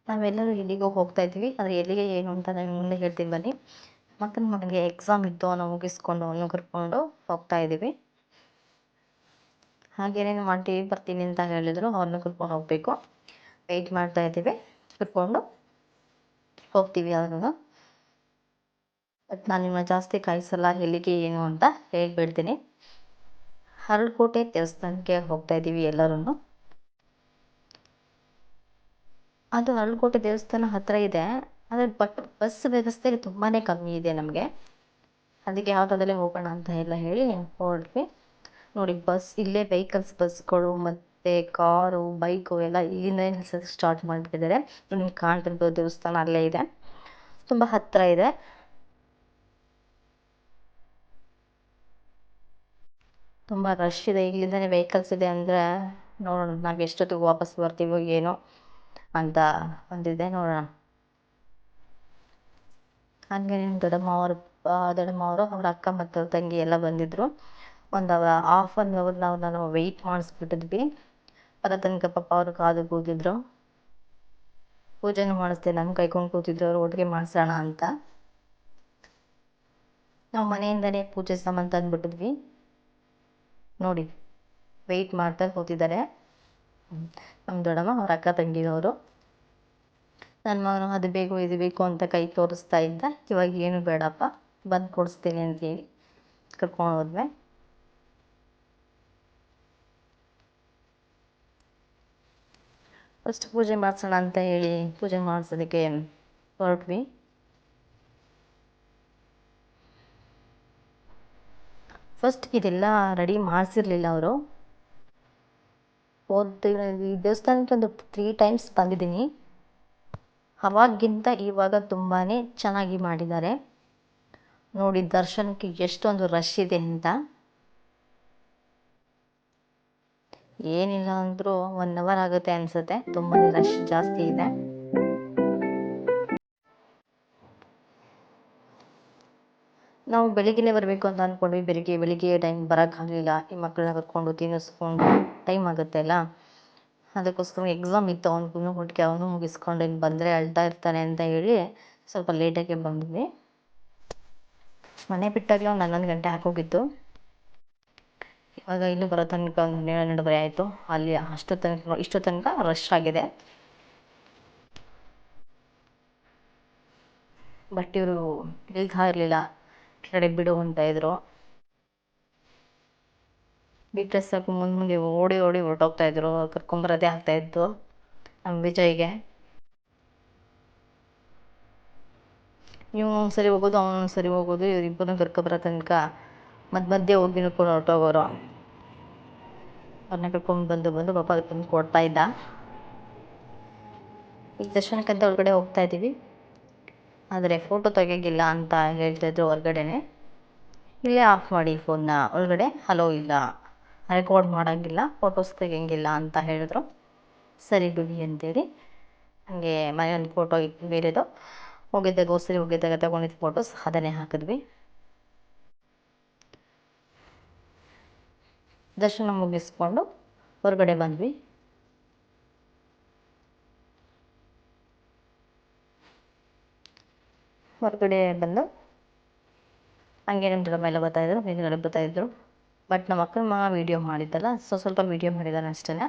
ನಾವೆಲ್ಲರೂ ಎಲ್ಲಿಗೋ ಹೋಗ್ತಾ ಇದ್ವಿ. ಆದರೆ ಎಲ್ಲಿಗೆ ಏನು ಅಂತ ನಾನು ಮುಂದೆ ಹೇಳ್ತೀನಿ ಬನ್ನಿ. ಮಕ್ಕನ ಮಗನಿಗೆ ಎಕ್ಸಾಮ್ ಇತ್ತು, ಅವನ್ನ ಮುಗಿಸ್ಕೊಂಡು ಅವನು ಕರ್ಕೊಂಡು ಹೋಗ್ತಾ ಇದ್ದೀವಿ. ಹಾಗೇನೇ ನಮ್ಮ ಆಂಟಿ ಬರ್ತೀನಿ ಅಂತ ಹೇಳಿದ್ರು, ಅವ್ರನ್ನ ಕರ್ಕೊಂಡು ಹೋಗಬೇಕು. ವೆಯ್ಟ್ ಮಾಡ್ತಾ ಇದ್ದೀವಿ, ಕರ್ಕೊಂಡು ಹೋಗ್ತೀವಿ ಅವ್ರನ್ನ. ಬಟ್ ನಾನು ನಿಮ್ಮನ್ನ ಜಾಸ್ತಿ ಕಾಯಿಸಲ್ಲ, ಎಲ್ಲಿಗೆ ಏನು ಅಂತ ಹೇಳ್ಬಿಡ್ತೀನಿ. ಅರಳಕೋಟೆ ದೇವಸ್ಥಾನಕ್ಕೆ ಹೋಗ್ತಾ ಇದ್ದೀವಿ ಎಲ್ಲರೂ. ಅದು ಅರಳಕೋಟೆ ದೇವಸ್ಥಾನ ಹತ್ತಿರ ಇದೆ, ಆದರೆ ಬಸ್ ವ್ಯವಸ್ಥೆ ತುಂಬಾ ಕಮ್ಮಿ ಇದೆ ನಮಗೆ. ಅದಕ್ಕೆ ಆಟೋದಲ್ಲೇ ಹೋಗೋಣ ಅಂತ ಎಲ್ಲ ಹೇಳಿ ಹೊರಟ್ವಿ. ನೋಡಿ, ಇಲ್ಲೇ ಬಸ್ಗಳು ಮತ್ತು ಕಾರು, ಬೈಕು ಎಲ್ಲ ಇಲ್ಲಿಂದಲೇ ನಿಲ್ಸೋಕ್ಕೆ ಸ್ಟಾರ್ಟ್ ಮಾಡಿಬಿಟ್ಟಿದ್ದಾರೆ. ನಿಮ್ಗೆ ಕಾಣ್ತಿರ್ಬೋದು, ದೇವಸ್ಥಾನ ಅಲ್ಲೇ ಇದೆ, ತುಂಬ ಹತ್ತಿರ ಇದೆ. ತುಂಬ ರಶ್ ಇದೆ, ಇಲ್ಲಿಂದನೇ ವೆಹಿಕಲ್ಸ್ ಇದೆ. ಅಂದರೆ ನೋಡೋಣ ನಾವು ಎಷ್ಟೊತ್ತಿಗೆ ವಾಪಸ್ ಬರ್ತೀವೋ ಏನೋ ಅಂತ ಬಂದಿದೆ, ನೋಡೋಣ. ಹಾಗೆ ನಿಮ್ಮ ದೊಡ್ಡಮ್ಮವರು ಅವ್ರ ಅಕ್ಕ ಮತ್ತು ತಂಗಿ ಎಲ್ಲ ಬಂದಿದ್ದರು. ಒಂದು ½ ನಾನು ವೆಯ್ಟ್ ಮಾಡಿಸ್ಬಿಟ್ಟಿದ್ವಿ. ಬರೋ ತನಕ ಪಾಪ ಅವರು ಕಾದು ಕೂತಿದ್ರು. ಪೂಜೆನೂ ಮಾಡಿಸ್ದೆ, ನಾನು ಕೈಕೊಂಡು ಕೂತಿದ್ರು, ಅವರು ಒಟ್ಟಿಗೆ ಮಾಡಿಸೋಣ ಅಂತ. ನಾವು ಮನೆಯಿಂದಲೇ ಪೂಜೆ ಸಾಮಾನು ತಂದುಬಿಟ್ಟಿದ್ವಿ. ನೋಡಿ, ವೆಯ್ಟ್ ಮಾಡ್ತಾ ಕೂತಿದ್ದಾರೆ ನಮ್ಮ ದೊಡ್ಡಮ್ಮ, ಅವ್ರ ಅಕ್ಕ ತಂಗಿಯವರು. ನನ್ನ ಮಗನು ಅದು ಬೇಕು ಇದು ಬೇಕು ಅಂತ ಕೈ ತೋರಿಸ್ತಾ ಇದ್ದ. ಇವಾಗ ಏನು ಬೇಡಪ್ಪ, ಬಂದು ಕೊಡಿಸ್ತೀನಿ ಅಂತೇಳಿ ಕರ್ಕೊಂಡು ಹೋದ್ವಿ. ಫಸ್ಟ್ ಪೂಜೆ ಮಾಡಿಸೋಣ ಅಂತ ಹೇಳಿ ಪೂಜೆ ಮಾಡಿಸೋದಕ್ಕೆ ಹೊರಟ್ವಿ. ಫಸ್ಟ್ ಇದೆಲ್ಲ ರೆಡಿ ಮಾಡಿಸಿರ್ಲಿಲ್ಲ ಅವರು. ಈ ದೇವಸ್ಥಾನಕ್ಕೆ ಒಂದು 3 ಟೈಮ್ಸ್ ಬಂದಿದ್ದೀನಿ. ಅವಾಗಿಂತ ಇವಾಗ ತುಂಬಾ ಚೆನ್ನಾಗಿ ಮಾಡಿದ್ದಾರೆ. ನೋಡಿ, ದರ್ಶನಕ್ಕೆ ಎಷ್ಟೊಂದು ರಶ್ ಇದೆ ಅಂತ. ಏನಿಲ್ಲ ಅಂದರೂ 1 ಅವರ್ ಆಗುತ್ತೆ ಅನಿಸುತ್ತೆ, ತುಂಬಾ ರಶ್ ಜಾಸ್ತಿ ಇದೆ. ನಾವು ಬೆಳಿಗ್ಗೆನೇ ಬರಬೇಕು ಅಂತ ಅಂದ್ಕೊಂಡ್ವಿ. ಬೆಳಿಗ್ಗೆ ಟೈಮ್ ಬರೋಕ್ಕಾಗಲಿಲ್ಲ. ಈ ಮಕ್ಕಳನ್ನ ಕರ್ಕೊಂಡು ತಿನ್ನಿಸ್ಕೊಂಡು ಟೈಮ್ ಆಗುತ್ತೆ ಅಲ್ಲ, ಅದಕ್ಕೋಸ್ಕರ ಎಕ್ಸಾಮ್ ಇತ್ತು ಅವ್ನಿಗೂ, ಒಟ್ಟಿಗೆ ಅವನು ಮುಗಿಸ್ಕೊಂಡು ಹಿಂಗೆ ಬಂದರೆ ಅಳ್ತಾ ಇರ್ತಾನೆ ಅಂತ ಹೇಳಿ ಸ್ವಲ್ಪ ಲೇಟಾಗೆ ಬಂದ್ವಿ. ಮನೆ ಬಿಟ್ಟಾಗಲೇ ಒಂದು 11 ಗಂಟೆ ಆಗೋಗಿತ್ತು. ಇವಾಗ ಇಲ್ಲಿ ಬರೋ ತನಕ ಒಂದು 12 ಆಯಿತು. ಅಲ್ಲಿ ಇಷ್ಟೋ ತನಕ ರಶ್ ಆಗಿದೆ. ಬಟ್ ಇವರು ಇಳ್ತಾ ಇರಲಿಲ್ಲ, ಕೆಳಗಡೆ ಬಿಡು ಅಂತ ಇದ್ರು. ಬಿಟ್ಟರೆ ಸಾಕು ಮುಂದೆ ಓಡಿ ಹೊರಟೋಗ್ತಾ ಇದ್ರು. ಕರ್ಕೊಂಬರೋದೇ ಆಗ್ತಾಯಿತ್ತು ನಮ್ಮ ವಿಜಯ್ಗೆ. ನೀವು ಒಂದ್ಸರಿ ಹೋಗೋದು, ಅವನೊಂದ್ಸರಿ ಹೋಗೋದು, ಇವರಿಬ್ಬರನ್ನ ಕರ್ಕೊಬರೋ ತನಕ ಮಧ್ಯೆ ಹೋಗಿ ನಿಲ್ಕೊಂಡು ಹೊರಟೋಗೋರು. ಅವ್ರನ್ನ ಕರ್ಕೊಂಡು ಬಂದು ಪಾಪ ತಂದು ಕೊಡ್ತಾ ಇದ್ದ. ಈಗ ದರ್ಶನಕ್ಕಂತ ಒಳಗಡೆ ಹೋಗ್ತಾ ಇದ್ದೀವಿ. ಆದರೆ ಫೋಟೋ ತೆಗಿಯೋಂಗಿಲ್ಲ ಅಂತ ಹೇಳ್ತಾಯಿದ್ರು ಹೊರಗಡೆನೆ. ಇಲ್ಲೇ ಆಫ್ ಮಾಡಿ ಫೋನ್ನ, ಒಳಗಡೆ ಹಲೋ ಇಲ್ಲ, ರೆಕಾರ್ಡ್ ಮಾಡೋಂಗಿಲ್ಲ, ಫೋಟೋಸ್ ತೆಗಿಯೋಂಗಿಲ್ಲ ಅಂತ ಹೇಳಿದ್ರು. ಸರಿ ಬಿಡಿ ಅಂತೇಳಿ ಹಾಗೆ ಮನೆಯೊಂದು ಫೋಟೋ ಇತ್ತು ಬೇರೆದು, ಹೋಗಿದ್ದಾಗ ತಗೊಂಡಿದ್ದು ಫೋಟೋಸ್ ಅದನ್ನೇ ಹಾಕಿದ್ವಿ. ದರ್ಶನ ಮುಗಿಸ್ಕೊಂಡು ಹೊರಗಡೆ ಬಂದ್ವಿ. ಹೊರಗಡೆ ಬಂದು ಹಂಗೆ ನಮ್ಮ ದೊಡ್ಡಮ್ಮ ಎಲ್ಲ ಬರ್ತಾಯಿದ್ರು, ಹಿಂದ್ಗಡೆ ಬರ್ತಾಯಿದ್ರು. ಬಟ್ ನಮ್ಮ ಅಕ್ಕನ ಮಗ ವೀಡಿಯೋ ಮಾಡಿದ್ದಲ್ಲ, ಸ್ವಲ್ಪ ವೀಡಿಯೋ ಮಾಡಿದ್ದಾನೆ ಅಷ್ಟೇ.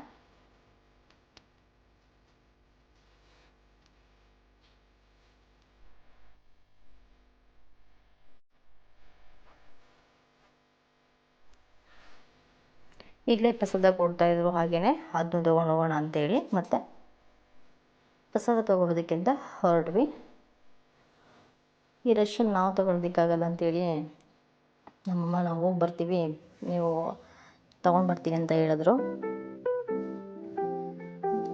ಈಗಲೇ ಪ್ರಸಾದ ಕೊಡ್ತಾಯಿದ್ರು, ಹಾಗೆಯೇ ಅದನ್ನು ತೊಗೊಂಡು ಹೋಗೋಣ ಅಂತೇಳಿ ಮತ್ತೆ ಪ್ರಸಾದ ತೊಗೊಳೋದಕ್ಕಿಂತ ಹೊರಟ್ವಿ. ಈ ರಶನ್ನು ನಾವು ತೊಗೊಳೋದಕ್ಕಾಗಲ್ಲ ಅಂತೇಳಿ ನಮ್ಮಮ್ಮ ನಾವು ಹೋಗಿ ಬರ್ತೀವಿ, ನೀವು ತೊಗೊಂಡು ಬರ್ತೀನಿ ಅಂತ ಹೇಳಿದ್ರು.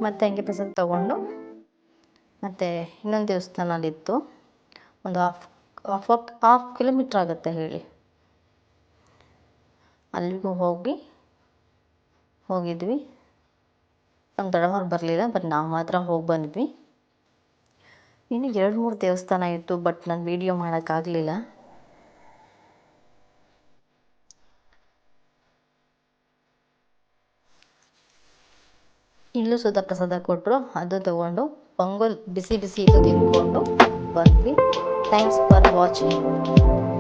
ಮತ್ತು ಹಂಗೆ ಪ್ರಸಾದ ತೊಗೊಂಡು ಮತ್ತು ಇನ್ನೊಂದು ದೇವಸ್ಥಾನ ಅಲ್ಲಿತ್ತು, ಒಂದು ಹಾಫ್ ಕಿಲೋಮೀಟ್ರ್ ಆಗುತ್ತೆ ಹೇಳಿ, ಅಲ್ಲಿಗೂ ಹೋಗಿದ್ವಿ. ನಮ್ಮ ದೊಡ್ಡಮ್ಮವ್ರು ಬರಲಿಲ್ಲ, ಬಟ್ ನಾವು ಮಾತ್ರ ಹೋಗಿ ಬಂದ್ವಿ. ಇನ್ನು 2-3 ದೇವಸ್ಥಾನ ಇತ್ತು, ಬಟ್ ನಾನು ವೀಡಿಯೋ ಮಾಡೋಕ್ಕಾಗಲಿಲ್ಲ. ಇಲ್ಲ ಅಲ್ಲೂ ಸುಧಾ ಪ್ರಸಾದ ಕೊಟ್ಟರು, ಅದು ತಗೊಂಡು ಪೊಂಗಲ್ ಬಿಸಿ ಬಿಸಿ ಇದು ತಿಂದ್ಕೊಂಡು ಬಂದ್ವಿ. Thanks for watching.